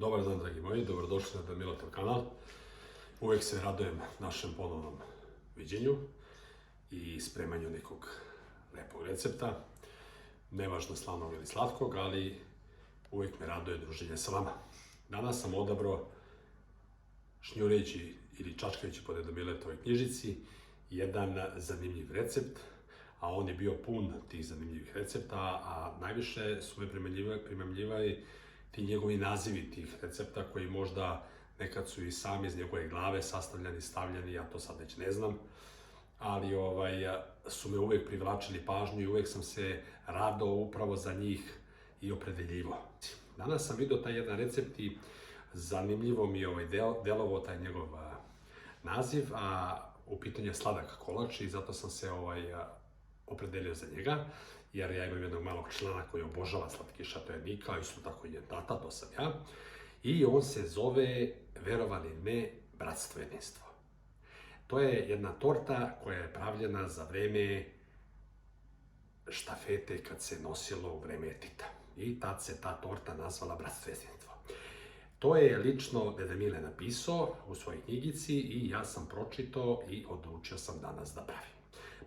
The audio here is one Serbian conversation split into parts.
Dobar dan, dragi moji, dobrodošli na Damiletov kanal. Uvek se radujem našem ponovnom viđenju i spremanju nekog lepog recepta. Nevažno slanog ili slatkog, ali uvek me raduje druženje sa vama. Danas sam odabrao, šnjureći ili čačkajući po Damiletovoj knjižici, jedan zanimljiv recept, a on je bio pun tih zanimljivih recepta, a najviše su me primamljivali ti njegovi nazivi tih recepta koji možda nekad su i sami iz njegove glave sastavljani, stavljani, ja to sad već ne znam, ali su me uvek privlačili pažnju i uvek sam se radao upravo za njih i opredeljivao. Danas sam vidio taj jedan recept i zanimljivo mi je delovao taj njegov naziv, a u pitanju je sladak kolač i zato sam se opredelio za njega, jer ja imam jednog malog člana koji obožava slatkiša, to je Nika, isto tako i njen tata, to sam ja. I on se zove, verovali ne, Bratstvo jedinstvo. To je jedna torta koja je pravljena za vreme štafete kad se nosilo u vreme Tita. I tad se ta torta nazvala Bratstvo jedinstvo. To je lično Deda Mile napisao u svojoj knjigici i ja sam pročitao i odlučio sam danas da pravim.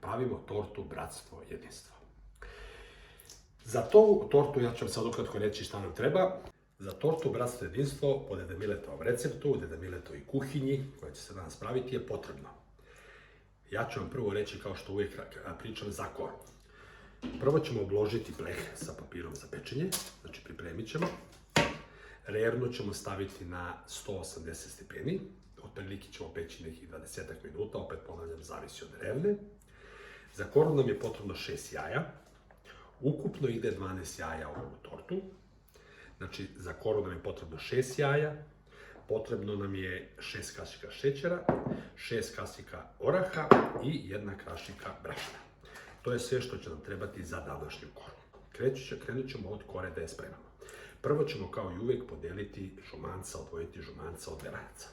Pravimo tortu Bratstvo jedinstvo. Za tu tortu, ja ću vam sad ukratko reći šta nam treba. Za tortu Bratstvo jedinstvo po Deda Miletovom receptu, Deda Miletovoj kuhinji, koja će se danas praviti, je potrebno. Ja ću vam prvo reći, kao što uvijek pričam, zakon. Prvo ćemo obložiti pleh sa papirom za pečenje, znači pripremit ćemo. Rernu ćemo staviti na 180 stepeni, otprilike ćemo peći nekih 20 minuta, opet ponavljam, zavisi od rerne. Za koru nam je potrebno 6 jaja. Ukupno ide 12 jaja u ovu tortu. Znači, za koru nam je potrebno 6 jaja, potrebno nam je 6 kašika šećera, 6 kašika oraha i 1 kašika brašna. To je sve što će nam trebati za današnju koru. Krenut ćemo od kore da je spremamo. Prvo ćemo, kao i uvek, podeliti žumanca, odvojiti žumanca od belanaca.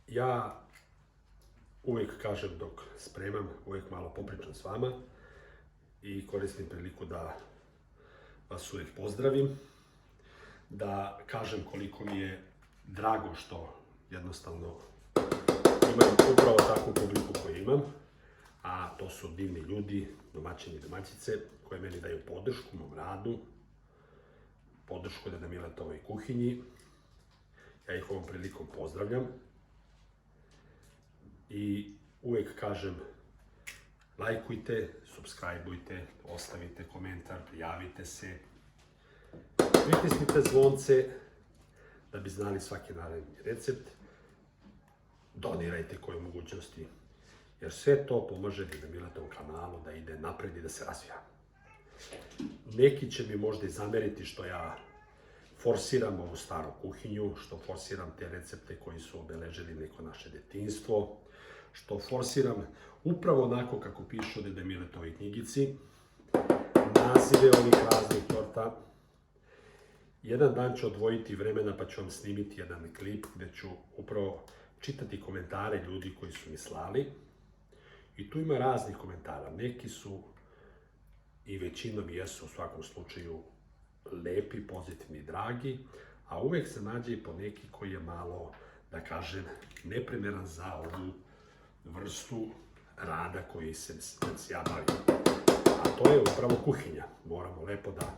Ja uvijek kažem dok spremam, uvijek malo popričam s vama i koristim priliku da vas uvijek pozdravim, da kažem koliko mi je drago što jednostavno imam upravo takvu publiku koju imam, a to su divni ljudi, domaćini i domaćice, koji meni daju podršku mom radu, podršku Deda Miletovoj kuhinji. Ja ih ovom prilikom pozdravljam. I uvijek kažem, lajkujte, subscribeujte, ostavite komentar, prijavite se, pritisnite zvonce da bi znali svaki naredni recept, donirajte koje mogućnosti, jer sve to pomaže Deda Miletovom kanalu da ide napred i da se razvija. Neki će mi možda i zameriti što ja forsiram ovu staru kuhinju, što forsiram te recepte koji su obeležili neko naše detinjstvo, što forsiram upravo onako kako piše u Deda Miletovoj knjigici, nazive ovih raznih torta. Jedan dan ću odvojiti vremena pa ću vam snimiti jedan klip gde ću upravo čitati komentare ljudi koji su mi slali. I tu ima raznih komentara. Neki su i većinom jesu u svakom slučaju lepi, pozitivni, dragi, a uvek se nađe i po neki koji je malo, da kažem, neprimeran za ovu vrstu rada koji se ja bavim. A to je upravo kuhinja. Moramo lepo da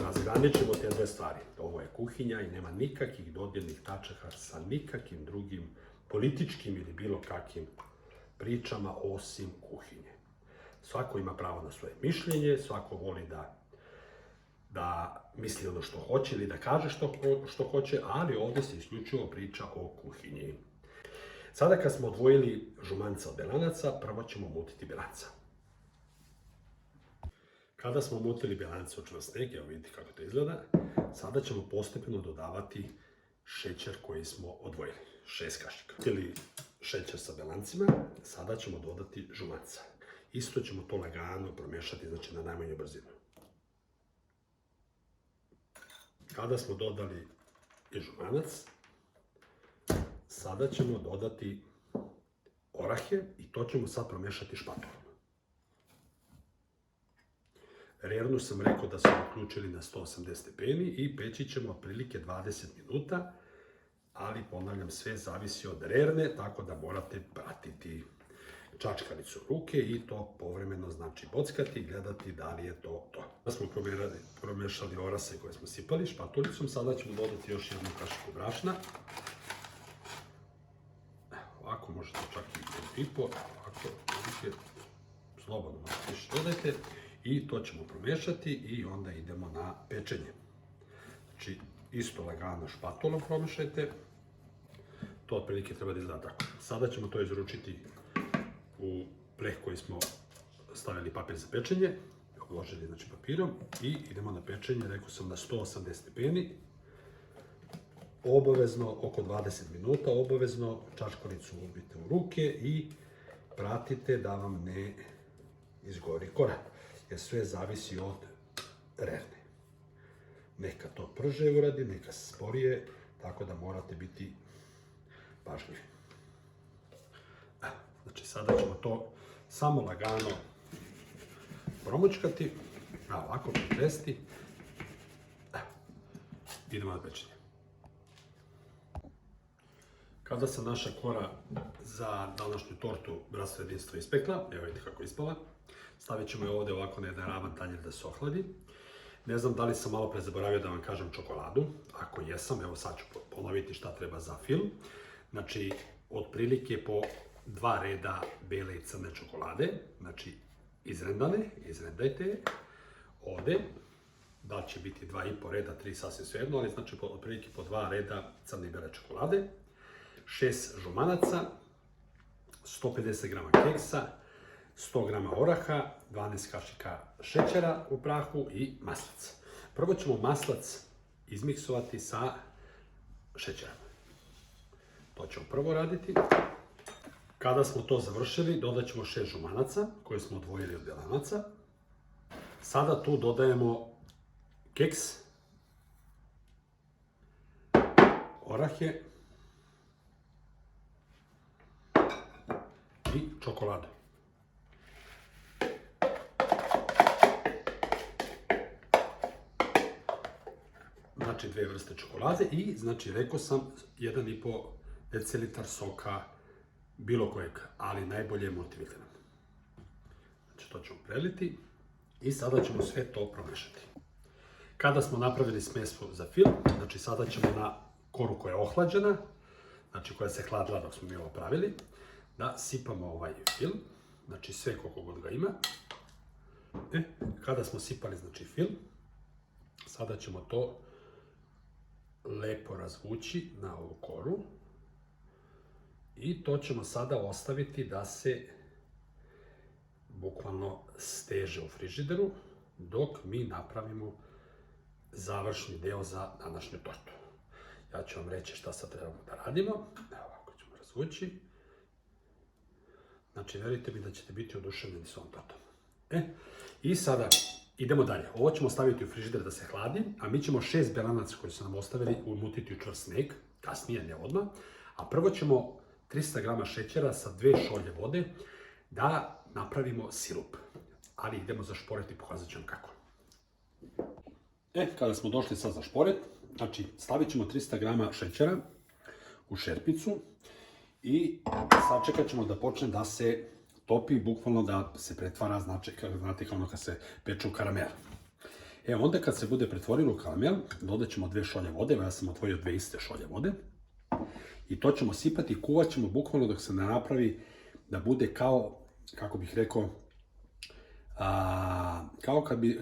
razgraničimo te dve stvari. Ovo je kuhinja i nema nikakvih dodirnih tačaka sa nikakvim drugim političkim ili bilo kakvim pričama osim kuhinje. Svako ima pravo na svoje mišljenje, svako voli da misli ono što hoće ili da kaže što hoće, ali ovdje se isključivo priča o kuhinji. Sada kad smo odvojili žumanca od belanaca, prvo ćemo mutiti belanca. Kada smo mutili belance u čvrstnjeg, evo vidite kako to izgleda, sada ćemo postepeno dodavati šećer koji smo odvojili, 6 kašika. Ili šećer sa belancima, sada ćemo dodati žumanca. Isto ćemo to lagano promešati, znači na najmanju brzinu. Kada smo dodali i žumanac, sada ćemo dodati orahe i to ćemo sad promešati špatulom. Rernu sam rekao da smo uključili na 180 stepeni i peći ćemo otprilike 20 minuta, ali ponavljam, sve zavisi od rerne, tako da morate pratiti čačkalicu ruke i to povremeno znači bockati i gledati da li je to to. Da smo promešali orase koje smo sipali špatulicom, sada ćemo dodati još jednu kašiku brašna. Ovako možete čak i po, ovako, slobodno više dodajte i to ćemo promešati i onda idemo na pečenje. Znači, isto lagano špatulom promešajte. To otprilike treba da izgleda tako. Sada ćemo to izručiti u pleh koji smo stavili papir za pečenje, obložili znači papirom i idemo na pečenje, rekao sam na 180 stepeni, obavezno oko 20 minuta, obavezno čačkalicu ubite u ruke i pratite da vam ne izgori kora, jer sve zavisi od rerne. Neka to brže uradi, neka sporije, tako da morate biti pažljivi. Znači, sada ćemo to samo lagano promućkati, ovako potresti. Idemo na pečenje. Kada se naša kora za današnju tortu Bratstvo jedinstvo ispekla, evo vidite kako je ispala, stavit ćemo je ovdje ovako na jedan ravan tanjer da se ohladi. Ne znam da li sam malo pre zaboravio da vam kažem čokoladu. Ako jesam, evo sad ću ponoviti šta treba za film. Znači, otprilike po 2 reda bele i crne čokolade, znači izrendane, izrendajte je ovde, da li će biti 2,5 reda, 3 sasvim svejedno, ali znači otprilike po 2 reda crne i bele čokolade, 6 žumanaca, 150 g keksa, 100 g oraha, 12 kašika šećera u prahu i maslac. Prvo ćemo maslac izmiksovati sa šećerom. To ćemo prvo raditi. Kada smo to završili, dodat ćemo 6 žumanaca koje smo odvojili od belanaca. Sada tu dodajemo keks, orahe i čokoladu. Znači 2 vrste čokolade i, znači, rekao sam 1,5 decilitar soka bilo kojeg, ali najbolje je multivitamin. Znači, to ćemo preliti i sada ćemo sve to promešati. Kada smo napravili smes za film, znači sada ćemo na koru koja je ohlađena, znači koja se hladila dok smo mi ovo pravili, da sipamo ovaj film, znači sve koliko god ga ima. Kada smo sipali, znači, film, sada ćemo to lepo razvući na ovu koru i to ćemo sada ostaviti da se bukvalno steže u frižideru dok mi napravimo završni deo za današnju tortu. Ja ću vam reći šta sad trebamo da radimo. Evo, ovako ćemo razvući. Znači, verujte mi da ćete biti oduševljeni s ovom tortom. I sada idemo dalje. Ovo ćemo staviti u frižider da se hladi, a mi ćemo 6 belanaca koji su nam ostavili umutiti u čvrst sneg, kasnije, ne odmah. A prvo ćemo 300 g šećera sa 2 šolje vode da napravimo sirup. Ali idemo zašporeti, pokazat ću vam kako. Kada smo došli sad za šporet, znači stavit ćemo 300 g šećera u šerpicu i sačekat ćemo da počne da se topi, bukvalno da se pretvara, znači, znate kao ono kad se peče u karamel. Onda kad se bude pretvorilo u karamel, dodat ćemo 2 šolje vode, ja sam otvorio 2 iste šolje vode. I to ćemo sipati i kuvat ćemo bukvalno dok se ne napravi da bude kao, kako bih rekao,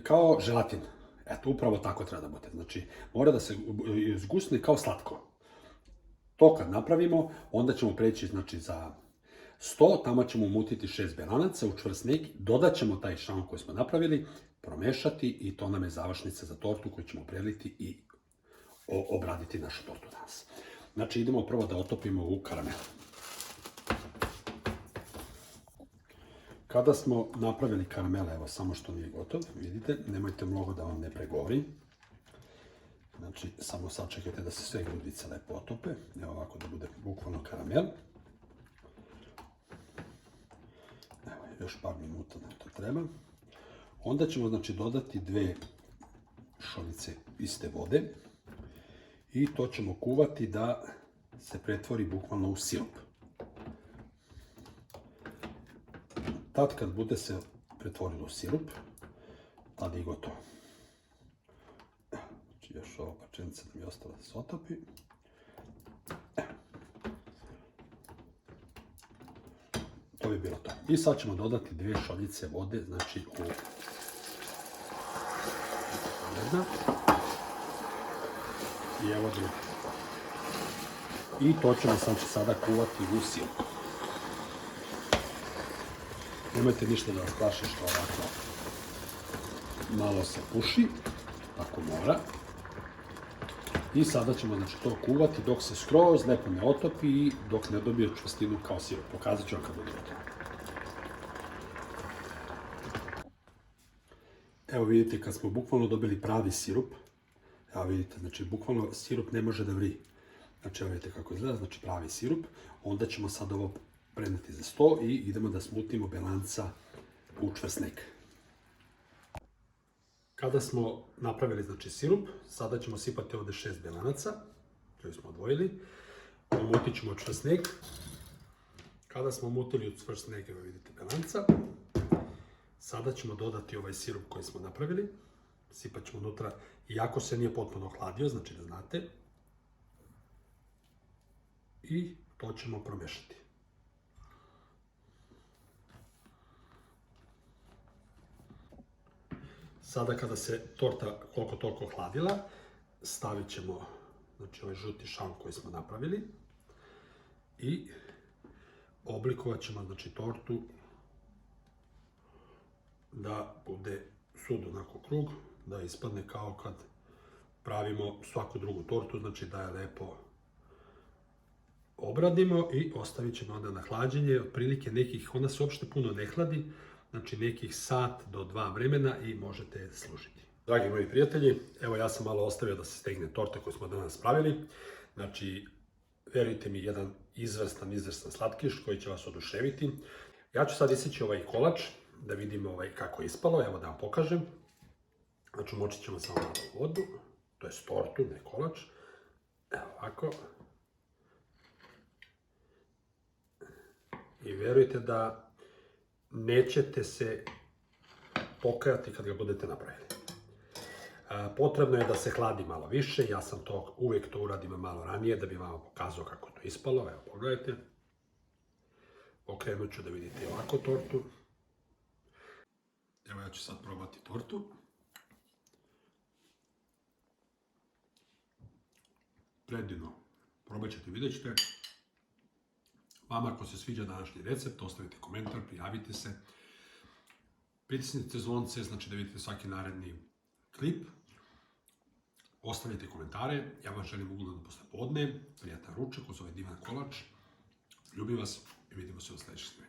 kao želatin. Eto, upravo tako treba da bude. Znači, mora da se zgusne kao slatko. To kad napravimo, onda ćemo preći, znači, za 100, tamo ćemo umutiti 6 belanaca u čvrst sneg, dodat ćemo taj šaun koji smo napravili, promešati i to nam je završnica za tortu koju ćemo preliti i obraditi našu tortu danas. Znači, idemo prvo da otopimo u karamel. Kada smo napravili karamel, evo, samo što nije gotov, vidite, nemojte mnogo da vam ne pregori. Znači, samo sačekajte da se sve grudice lepo otope. Evo ovako da bude bukvalno karamel. još par minuta nam to treba. Onda ćemo znači dodati 2 šoljice iste vode i to ćemo kuvati da se pretvori bukvalno u sirup. Tad kad bude se pretvorilo u sirup, tad je gotovo. Znači još ova pačenica da mi je ostala da se otopi. To bi bilo to. I sad ćemo dodati 2 šoljice vode, znači u jedna i evo druga. I to ćemo znači sada kuvati u sirup. Nemojte ništa da vas plaši što ovako malo se puši, ako mora. I sada ćemo znači to kuvati dok se skroz lepo ne otopi i dok ne dobije čvrstinu kao sirup. Pokazat ću vam kad bude gotovo. Evo vidite kad smo bukvalno dobili pravi sirup. Evo vidite, znači bukvalno sirup ne može da vri. Znači evo vidite kako izgleda, znači pravi sirup. Onda ćemo sad ovo preneti za sto i idemo da smutimo belanca u čvrsnik. Kada smo napravili znači sirup, sada ćemo sipati ovdje 6 belanaca koje smo odvojili. Umutit ćemo čvrsnik. Kada smo umutili u čvrsnik, evo vidite belanca. Sada ćemo dodati ovaj sirup koji smo napravili. Sipat ćemo unutra, iako se nije potpuno ohladio, znači da znate. I to ćemo promešati. Sada kada se torta koliko toliko ohladila, stavit ćemo znači, ovaj žuti šaun koji smo napravili i oblikovat ćemo znači, tortu da bude sud onako krug, da ispadne kao kad pravimo svaku drugu tortu, znači da je lepo obradimo i ostavit ćemo onda na hlađenje, otprilike nekih, ona se uopšte puno ne hladi, znači nekih sat do 2 vremena i možete je služiti. Dragi moji prijatelji, evo ja sam malo ostavio da se stegne torta koju smo danas pravili. Znači, verujte mi, jedan izvrstan slatkiš koji će vas oduševiti. Ja ću sad iseći ovaj kolač da vidimo kako je ispalo, evo da vam pokažem. Znači, močit ćemo samo malo vodu, to je tortu, ne kolač. Evo ovako. I verujte da nećete se pokajati kad ga budete napravili. Potrebno je da se hladi malo više, ja sam to uvijek to uradim malo ranije da bi vam pokazao kako to ispalo. Evo pogledajte. Okrenut ću da vidite ovako tortu. Evo ja ću sad probati tortu. Predivno. Probat ćete, vidjet ćete. Vama ako se sviđa današnji recept, ostavite komentar, prijavite se. Pritisnite zvonce, znači da vidite svaki naredni klip. Ostavite komentare. Ja vam želim ugodan posle podne, prijatan ručak uz ovaj divan kolač. Ljubim vas i vidimo se u sljedećem.